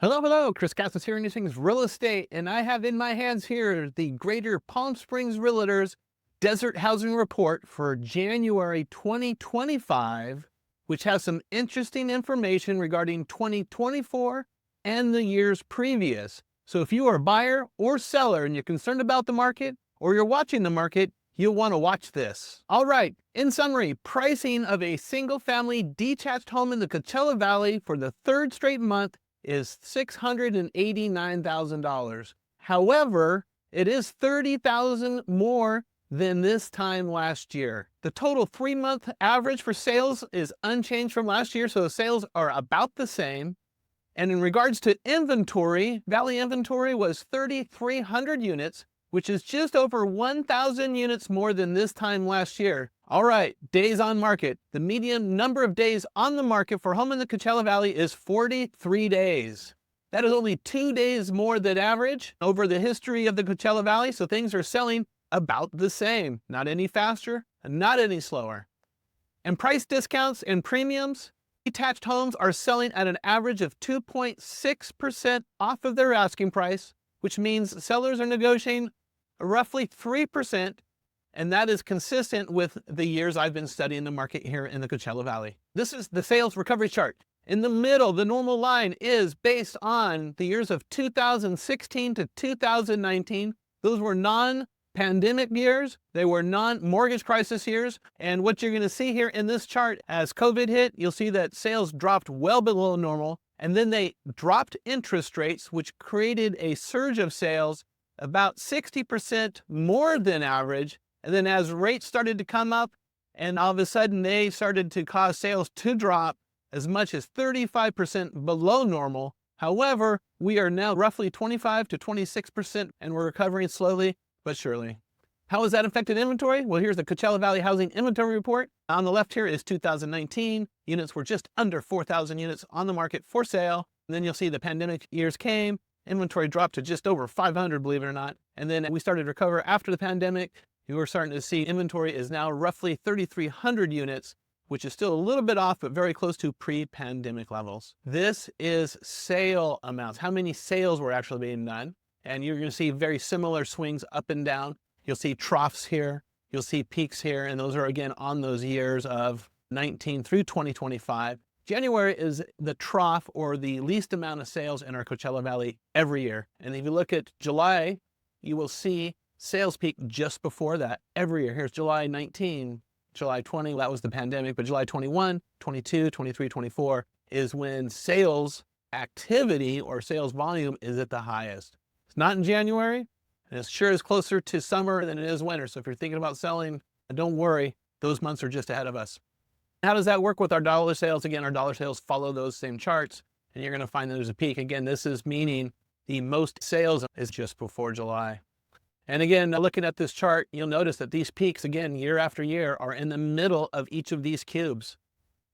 Hello, hello. Chris Cassis here, Anything's Real Estate, and I have in my hands here the Greater Palm Springs Realtors Desert Housing Report for January 2025, which has some interesting information regarding 2024 and the years previous. So if you are a buyer or seller and you're concerned about the market or you're watching the market, you'll want to watch this. All right, in summary, pricing of a single-family detached home in the Coachella Valley for the third straight month is $689,000. However, it is $30,000 more than this time last year. The total 3-month average for sales is unchanged from last year, so sales are about the same. And in regards to inventory, Valley inventory was 3,300 units, which is just over 1,000 units more than this time last year. All right, days on market. The median number of days on the market for home in the Coachella Valley is 43 days. That is only 2 days more than average over the history of the Coachella Valley, so things are selling about the same. Not any faster, and not any slower. And price discounts and premiums, detached homes are selling at an average of 2.6% off of their asking price, which means sellers are negotiating roughly 3%, and that is consistent with the years I've been studying the market here in the Coachella Valley. This is the sales recovery chart. In the middle, the normal line is based on the years of 2016 to 2019. Those were non-pandemic years. They were non-mortgage crisis years. And what you're going to see here in this chart, as COVID hit, you'll see that sales dropped well below normal. And then they dropped interest rates, which created a surge of sales about 60% more than average. And then as rates started to come up, and all of a sudden they started to cause sales to drop as much as 35% below normal. However, we are now roughly 25 to 26%, and we're recovering slowly but surely. How has that affected inventory? Well, here's the Coachella Valley Housing Inventory Report. On the left here is 2019. Units were just under 4,000 units on the market for sale. And then you'll see the pandemic years came. Inventory dropped to just over 500, believe it or not. And then we started to recover after the pandemic. You are starting to see inventory is now roughly 3,300 units, which is still a little bit off, but very close to pre-pandemic levels. This is sale amounts, how many sales were actually being done. And you're going to see very similar swings up and down. You'll see troughs here, you'll see peaks here, and those are again on those years of 19 through 2025. January is the trough or the least amount of sales in our Coachella Valley every year. And if you look at July, you will see sales peak just before that every year. Here's July 19, July 20, that was the pandemic, but July 21, 22, 23, 24 is when sales activity or sales volume is at the highest. It's not in January, and it sure is closer to summer than it is winter. So if you're thinking about selling, don't worry, those months are just ahead of us. How does that work with our dollar sales? Again, our dollar sales follow those same charts, and you're going to find that there's a peak. Again, this is meaning the most sales is just before July. And again, looking at this chart, you'll notice that these peaks, again, year after year, are in the middle of each of these cubes.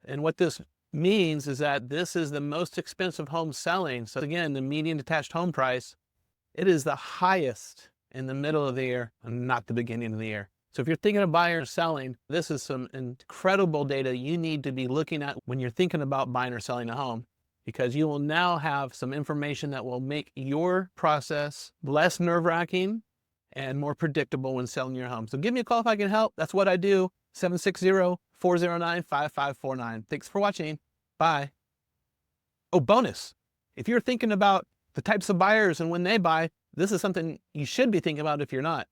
And what this means is that this is the most expensive home selling. So again, the median detached home price, it is the highest in the middle of the year and not the beginning of the year. So if you're thinking of buying or selling, this is some incredible data you need to be looking at when you're thinking about buying or selling a home, because you will now have some information that will make your process less nerve-wracking and more predictable when selling your home. So give me a call if I can help. That's what I do. 760-409-5549. Thanks for watching. Bye. Oh, bonus. If you're thinking about the types of buyers and when they buy, this is something you should be thinking about if you're not.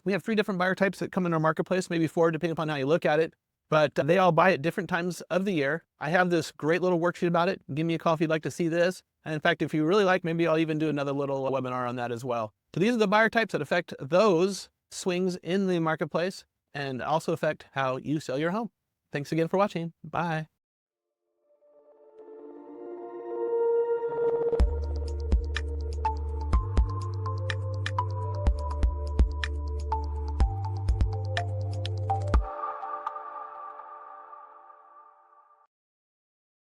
We have 3 different buyer types that come in our marketplace, maybe 4, depending upon how you look at it, but they all buy at different times of the year. I have this great little worksheet about it. Give me a call if you'd like to see this. And in fact, if you really like, maybe I'll even do another little webinar on that as well. So these are the buyer types that affect those swings in the marketplace and also affect how you sell your home. Thanks again for watching. Bye.